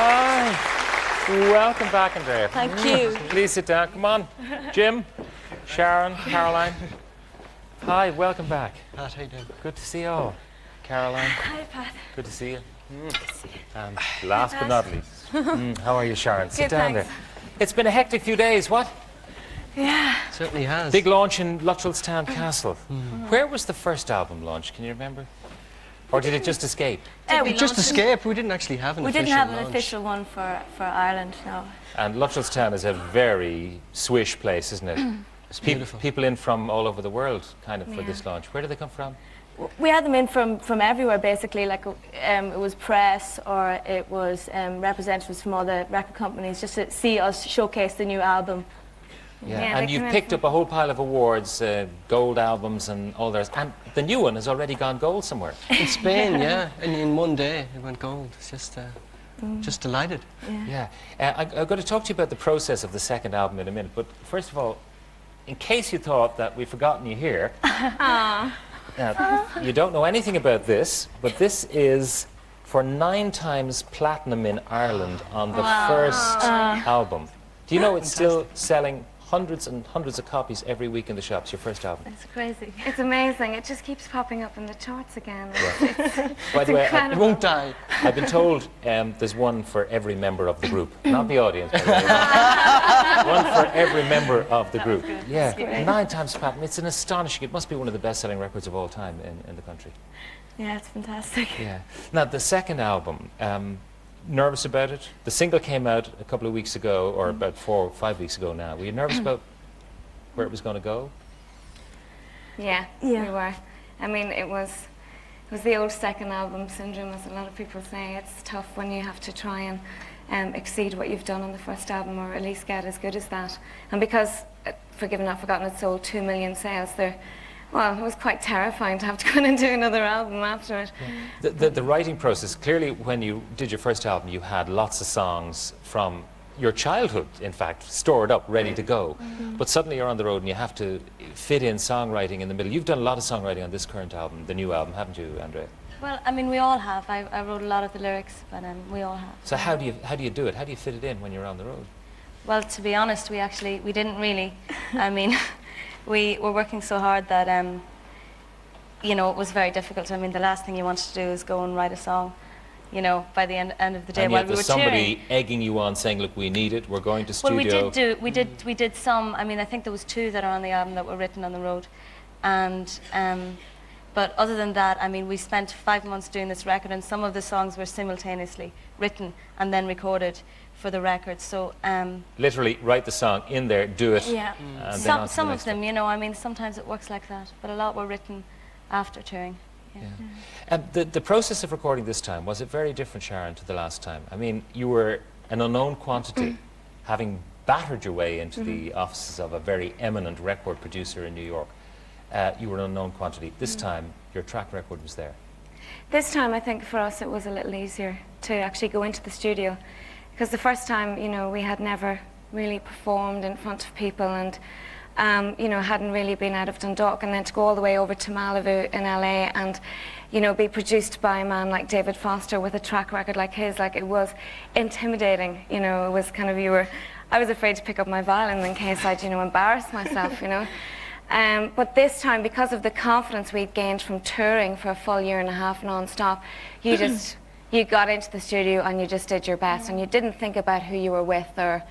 Hi. Welcome back, Andrea. Thank you. Please sit down. Come on. Jim, Sharon, Caroline. Hi, welcome back. Pat, how you doing? Good to see you all. Caroline. Hi, Pat. Good to see you. And last but not least, how are you, Sharon? Sit Good, down thanks. there. It's been a hectic few days, what? Yeah. Certainly has. Big launch in Luttrellstown Castle. Where was the first album launch? Can you remember? Or did it just escape? We Just escape. We didn't actually have an We official didn't have an launch. official one for Ireland, no. And Luttrellstown is a very swish place, isn't it? It's beautiful. People in from all over the world, kind of, for this launch. Where do they come from? We had them in from everywhere, basically. Like it was press or it was representatives from all the record companies, just to see us showcase the new album. Yeah, and you've picked up a whole pile of awards, gold albums and all theirs. And the new one has already gone gold somewhere. In Spain, yeah. And in one day, it went gold. It's just delighted. Yeah. I'm going to talk to you about the process of the second album in a minute. But first of all, in case you thought that we've forgotten you here, you don't know anything about this, but this is for 9 times platinum in Ireland on the first album. Do you know it's still selling hundreds and hundreds of copies every week in the shops, your first album? It's crazy. It's amazing. It just keeps popping up in the charts again. By the way, It won't die. I've been told there's one for every member of the group, not the audience, by the way. One for every member of the group. Yeah, 9 times platinum. It's an astonishing. It must be one of the best-selling records of all time in the country. Yeah, it's fantastic. Yeah. Now the second album. Nervous about it? The single came out a couple of weeks ago, or about 4 or 5 weeks ago now. Were you nervous about where it was going to go? Yeah, Yeah. we were. I mean, it was the old second album syndrome, as a lot of people say. It's tough when you have to try and exceed what you've done on the first album, or at least get as good as that. And because, Forgiven Not Forgotten, it sold 2 million sales, well, it was quite terrifying to have to go in and do another album after it. The writing process, clearly when you did your first album, you had lots of songs from your childhood, in fact, stored up, ready to go. But suddenly you're on the road and you have to fit in songwriting in the middle. You've done a lot of songwriting on this current album, the new album, haven't you, Andrea? Well, I mean, we all have. I wrote a lot of the lyrics, but we all have. So how do you do it? How do you fit it in when you're on the road? Well, to be honest, we didn't really. I mean, we were working so hard that, you know, it was very difficult. I mean, the last thing you wanted to do is go and write a song, you know, by the end of the day And while yet we were there's somebody touring. egging you on, saying, "Look, we need it. We're going to studio." Well, we did some. I mean, I think there was 2 that are on the album that were written on the road, and but other than that, I mean, we spent 5 months doing this record, and some of the songs were simultaneously written and then recorded for the record. So Literally write the song in there, do it. yeah, And then on to the some of next them, one. you know, I mean, sometimes it works like that, but a lot were written after touring. Yeah. The process of recording this time, was it very different, Sharon, to the last time? I mean, you were an unknown quantity, having battered your way into the offices of a very eminent record producer in New York. You were an unknown quantity. This time, your track record was there. This time, I think for us, it was a little easier to actually go into the studio. Because the first time, you know, we had never really performed in front of people and, you know, hadn't really been out of Dundalk, and then to go all the way over to Malibu in LA and, you know, be produced by a man like David Foster with a track record like his, like, it was intimidating, you know. It was kind of, I was afraid to pick up my violin in case I'd, you know, embarrass myself, you know. But this time, because of the confidence we'd gained from touring for a full 1.5 years non-stop, you got into the studio and you just did your best, and you didn't think about who you were with or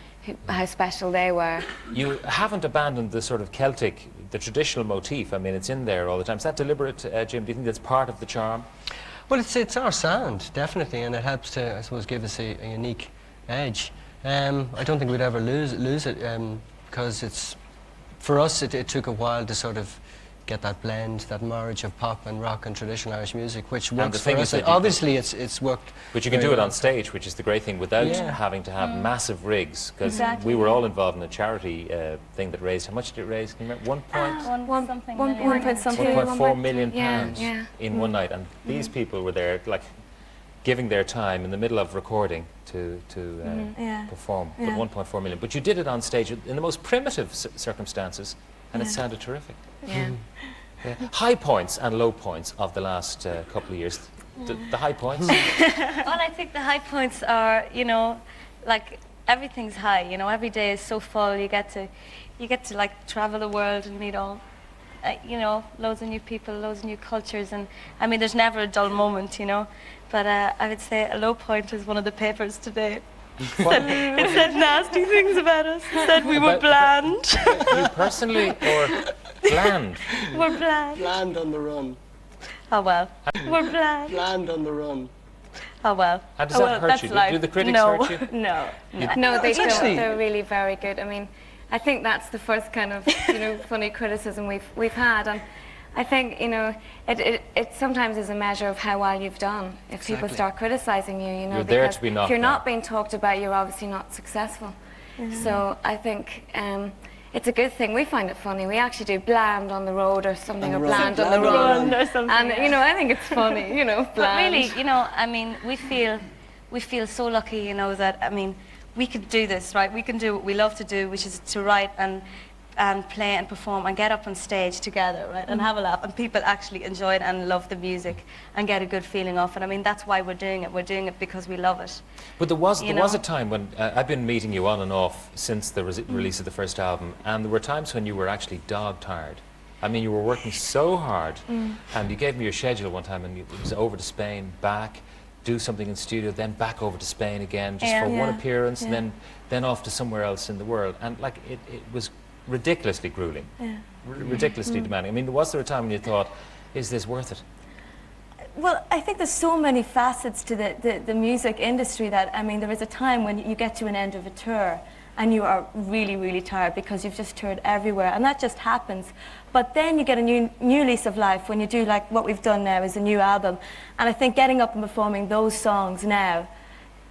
how special they were. You haven't abandoned the sort of Celtic, the traditional motif. I mean, it's in there all the time. Is that deliberate, Jim? Do you think that's part of the charm? Well, it's our sound, definitely, and it helps to, I suppose, give us a unique edge. I don't think we'd ever lose it, because it's, for us, it took a while to sort of get that blend, that marriage of pop and rock and traditional Irish music, which works for us. Obviously, it's worked. But you can do very it on well. Stage, which is the great thing, without having to have massive rigs. Because Exactly, we were all involved in a charity thing that raised, how much did it raise? Can you remember? 1.4 million pounds in one night. And these people were there, like, giving their time in the middle of recording to perform. But 1.4 million. But you did it on stage in the most primitive circumstances, and it sounded terrific. Yeah. High points and low points of the last couple of years. The high points? Well, I think the high points are, you know, like everything's high. You know, every day is so full. You get to like travel the world and meet all, you know, loads of new people, loads of new cultures, and I mean, there's never a dull moment, you know. But I would say a low point is one of the papers today. It said nasty things about us. It said we were bland. You personally or bland? We're bland. Bland on the run. Oh well. We're bland. Bland on the run. Oh well. How does Oh, that well, hurt that's you? life. Do the critics No. hurt you? No. No, they don't. actually- They're really very good. I mean, I think that's the first kind of, you know, funny criticism we've had, and I think, you know, it sometimes is a measure of how well you've done if people Exactly. start criticizing you, you know, You're there because to be if knocked you're not down. being talked about, you're obviously not successful. So I think it's a good thing. We find it funny. We actually do bland on the road or something, or On the road. bland on the Bland on run, the run or something, and yeah. you know, I think it's funny, you know, But bland. really, you know, I mean, we feel so lucky, you know, that, I mean, we could do this, right? We can do what we love to do, which is to write and play and perform and get up on stage together, right? And have a laugh. And people actually enjoy it and love the music and get a good feeling off it. I mean, that's why we're doing it. We're doing it because we love it. But there was You a know? time when I've been meeting you on and off since the release of the first album, and there were times when you were actually dog tired. I mean, you were working so hard, and you gave me your schedule one time, and it was over to Spain, back, do something in studio, then back over to Spain again, just Yeah. for one Yeah. appearance, Yeah. and then off to somewhere else in the world, and like it was ridiculously grueling, ridiculously demanding. I mean, was there a time when you thought, is this worth it? Well, I think there's so many facets to the music industry that, I mean, there is a time when you get to an end of a tour and you are really, really tired because you've just toured everywhere, and that just happens. But then you get a new lease of life when you do like what we've done now is a new album. And I think getting up and performing those songs now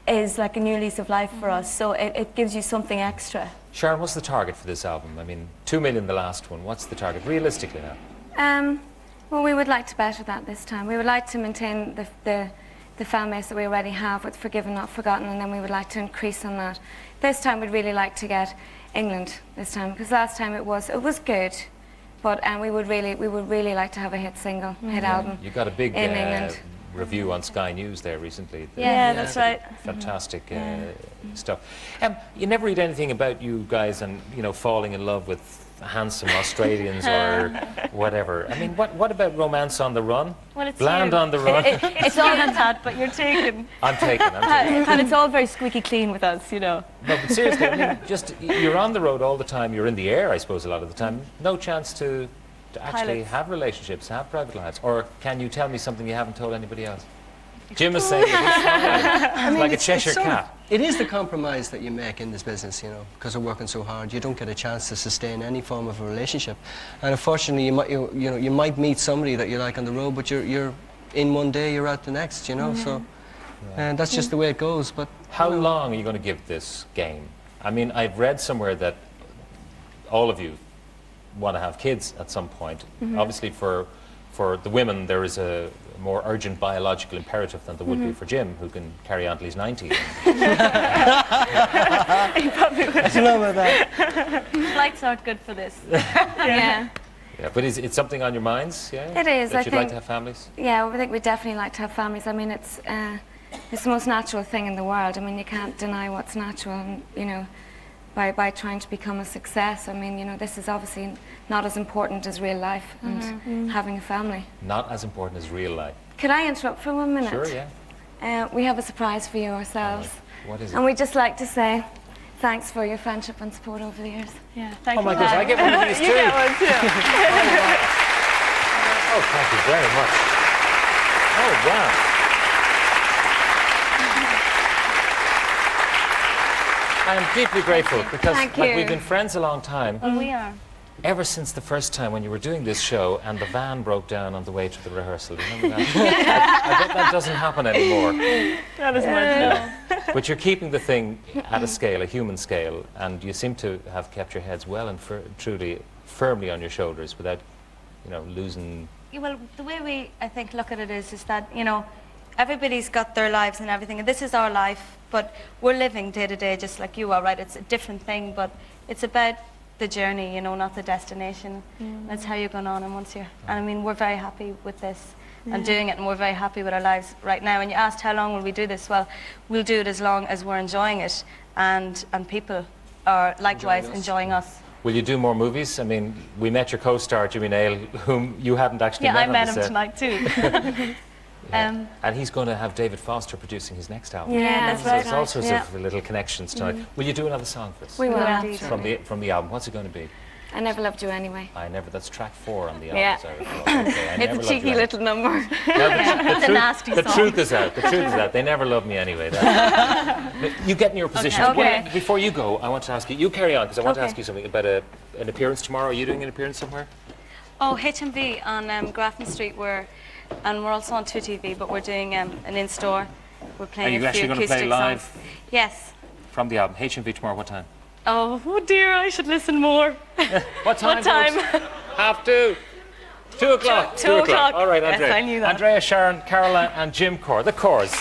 is like a new lease of life for us, so it gives you something extra. Sharon, what's the target for this album? I mean, 2 million the last one. What's the target, realistically now? Well, we would like to better that this time. We would like to maintain the fan base that we already have with Forgiven Not Forgotten, and then we would like to increase on that. This time we'd really like to get England this time, because last time it was good, but we would really like to have a hit single, hit album. You got a big in England. review on Sky News there recently. Yeah, that's right. Fantastic stuff. You never read anything about you guys and, you know, falling in love with handsome Australians or whatever. I mean, what about romance on the run? Well, it's Bland you. on the run. It's all on that, but you're taken. I'm taken. And it's all very squeaky clean with us, you know. No, but seriously, I mean, just you're on the road all the time. You're in the air, I suppose, a lot of the time. No chance to actually Pilots. have relationships, have private lives. Or can you tell me something you haven't told anybody else? Jim is saying it's like a Cheshire sort of- cat. It is the compromise that you make in this business, you know, because of working so hard. You don't get a chance to sustain any form of a relationship, and unfortunately, you might meet somebody that you like on the road, but you're in one day, you're out the next, you know. So, and that's just the way it goes. But How long are you going to give this game? I mean, I've read somewhere that all of you want to have kids at some point. Obviously, for the women, there is a more urgent biological imperative than there would be for Jim, who can carry on till he's 90. I don't know about that. Flights aren't good for this. Yeah. Yeah, but is it something on your minds? Yeah, It is, That I you'd like think. to have families. Yeah, I think we definitely like to have families. I mean, it's the most natural thing in the world. I mean, you can't deny what's natural, and, you know, by trying to become a success. I mean, you know, this is obviously not as important as real life and having a family. Not as important as real life. Could I interrupt for 1 minute? Sure, yeah. We have a surprise for you ourselves. What is it? And we'd just like to say thanks for your friendship and support over the years. Yeah, thank Oh you. my goodness, I get one of these too. You get one too. Oh, thank you very much. Oh, wow. I am deeply grateful because Thank like, you. we've been friends a long time, Well, we are. ever since the first time when you were doing this show and the van broke down on the way to the rehearsal. Remember that? I bet that doesn't happen anymore. Not as much, no. But you're keeping the thing at a scale, a human scale, and you seem to have kept your heads well and truly firmly on your shoulders without, you know, losing. Yeah, well, the way we, I think, look at it is that, you know, everybody's got their lives and everything, and this is our life, but we're living day to day just like you are, right? It's a different thing, but it's about the journey, you know, not the destination. That's how you're going on, and once you're, and I mean, we're very happy with this, and doing it, and we're very happy with our lives right now. And you asked how long will we do this? Well, we'll do it as long as we're enjoying it, and people are likewise enjoying us. Will you do more movies? I mean, we met your co-star Jimmy Nail, whom you hadn't actually Yeah, met. I met him tonight too. And he's going to have David Foster producing his next album. Yeah, that's So right. there's all sorts Yeah. of little connections tonight. Will you do another song for us? We will. Yeah. Absolutely. From the album. What's it going to be? I Never Loved You Anyway. That's track 4 on the album. Yeah. as I recall. Okay, I Never It's a Loved You cheeky Anyway. little number. It's a nasty The song. truth is out. The truth is out. They never loved me anyway. You get in your position. Okay. Well, before you go, I want to ask you. You carry on because I want to Okay. ask you something about an appearance tomorrow. Are you doing an appearance somewhere? Oh, HMV on Grafton Street, and we're also on 2TV, but we're doing an in-store. We're playing Are you a few actually going to acoustic play live songs. Yes. from the album? HMV tomorrow. What time? Oh dear, I should listen more. What time? What time? folks? 2:30. 2 o'clock. 2 o'clock. All right, Yes, Andrea. I knew that. Andrea, Sharon, Caroline, and Jim Corrs. The Corrs.